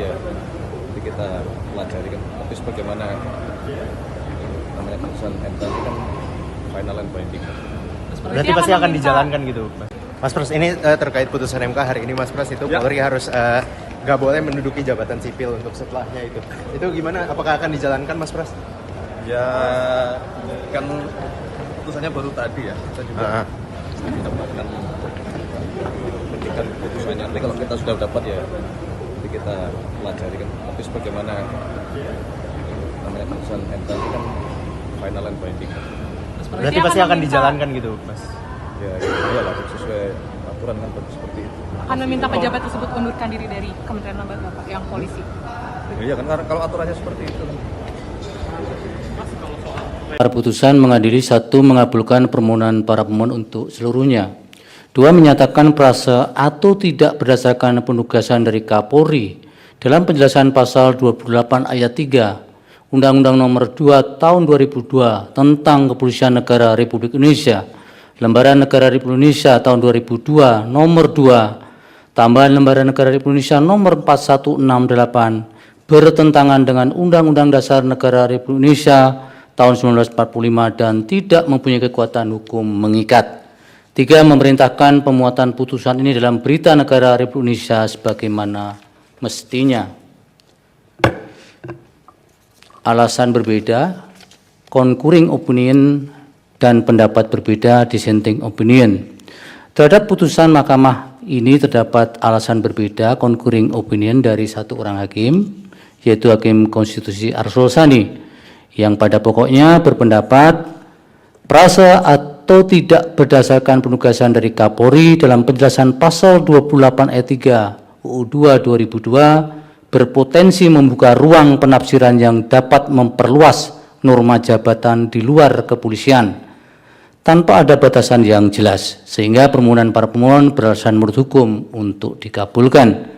Ya, nanti kita pelajari kan. Tapi sebagaimana namanya putusan MK ini kan final and binding. Berarti pasti akan dijalankan gitu, Mas Pras. Ini terkait putusan MK hari ini, Mas Pras, itu Polri harus nggak boleh menduduki jabatan sipil untuk setelahnya itu. Itu gimana? Apakah akan dijalankan, Mas Pras? Ya, kan putusannya baru tadi ya. Kita juga kita melakukan pendidikan putusannya. Nanti kalau kita sudah dapat ya, nanti kita pelajari kan. Tapi sebagaimana namanya putusan MK ini kan final and binding. Berarti pasti akan dijalankan gitu, Mas? Ya lah, sesuai aturan kan seperti itu. Akan meminta pejabat tersebut mundurkan diri dari Kementerian Lembaga Bapak yang polisi. Iya kan, kalau aturannya seperti itu. Putusan mengadili: 1. Mengabulkan permohonan para pemohon untuk seluruhnya. 2. Menyatakan prase atau tidak berdasarkan penugasan dari Kapolri dalam penjelasan pasal 28 ayat 3 Undang-Undang Nomor 2 Tahun 2002 tentang Kepolisian Negara Republik Indonesia, Lembaran Negara Republik Indonesia Tahun 2002 Nomor 2, tambahan Lembaran Negara Republik Indonesia Nomor 4168, bertentangan dengan Undang-Undang Dasar Negara Republik Indonesia Tahun 1945 dan tidak mempunyai kekuatan hukum mengikat. 3. Memerintahkan pemuatan putusan ini dalam Berita Negara Republik Indonesia sebagaimana mestinya. Alasan berbeda, concurring opinion, dan pendapat berbeda, dissenting opinion. Terhadap putusan Mahkamah ini terdapat alasan berbeda, concurring opinion, dari satu orang hakim, yaitu Hakim Konstitusi Arsul Sani, yang pada pokoknya berpendapat prase atau tidak berdasarkan penugasan dari Kapolri dalam penjelasan pasal 28 ayat 3 UU 2 2002 berpotensi membuka ruang penafsiran yang dapat memperluas norma jabatan di luar kepolisian tanpa ada batasan yang jelas, sehingga permohonan para pemohon beralasan menurut hukum untuk dikabulkan.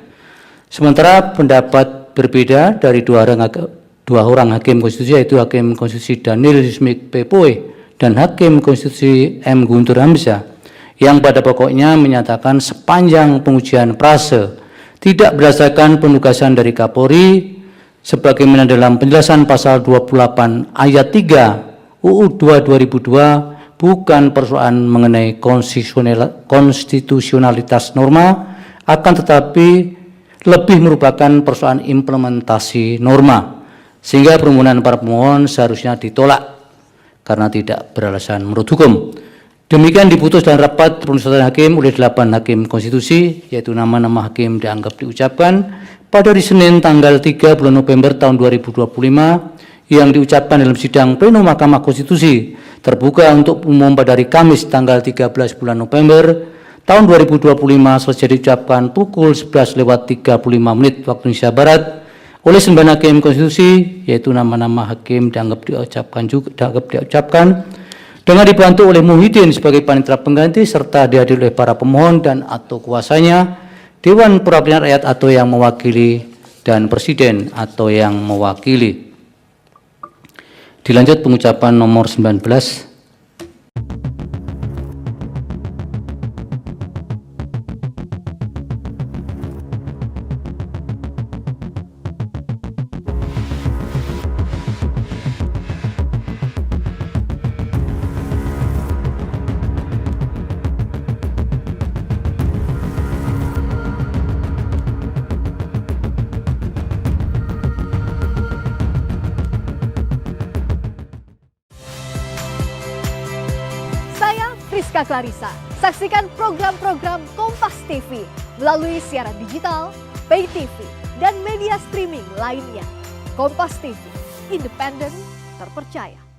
Sementara pendapat berbeda dari dua orang hakim konstitusi, yaitu Hakim Konstitusi Daniel Yusmik Pepoe dan Hakim Konstitusi M. Guntur Hamzah, yang pada pokoknya menyatakan sepanjang pengujian prase tidak berdasarkan penugasan dari Kapolri sebagaimana dalam penjelasan pasal 28 ayat 3 UU 2 2002 bukan persoalan mengenai konstitusionalitas norma, akan tetapi lebih merupakan persoalan implementasi norma, sehingga permohonan para pemohon seharusnya ditolak karena tidak beralasan menurut hukum. Demikian diputus dalam rapat permusyawaratan hakim oleh 8 hakim konstitusi, yaitu nama-nama hakim dianggap diucapkan pada hari Senin tanggal 3 bulan November tahun 2025 yang diucapkan dalam sidang pleno Mahkamah Konstitusi terbuka untuk umum pada hari Kamis tanggal 13 bulan November tahun 2025 selesai diucapkan pukul 11:35 waktu Indonesia Barat oleh 9 hakim konstitusi, yaitu nama-nama hakim dianggap diucapkan dengan dibantu oleh Muhyiddin sebagai panitera pengganti serta dihadiri oleh para pemohon dan atau kuasanya, Dewan Perwakilan Rakyat atau yang mewakili, dan Presiden atau yang mewakili. Dilanjut pengucapan nomor 19. Rizka Clarissa. Saksikan program-program Kompas TV melalui siaran digital, pay TV, dan media streaming lainnya. Kompas TV, independen, terpercaya.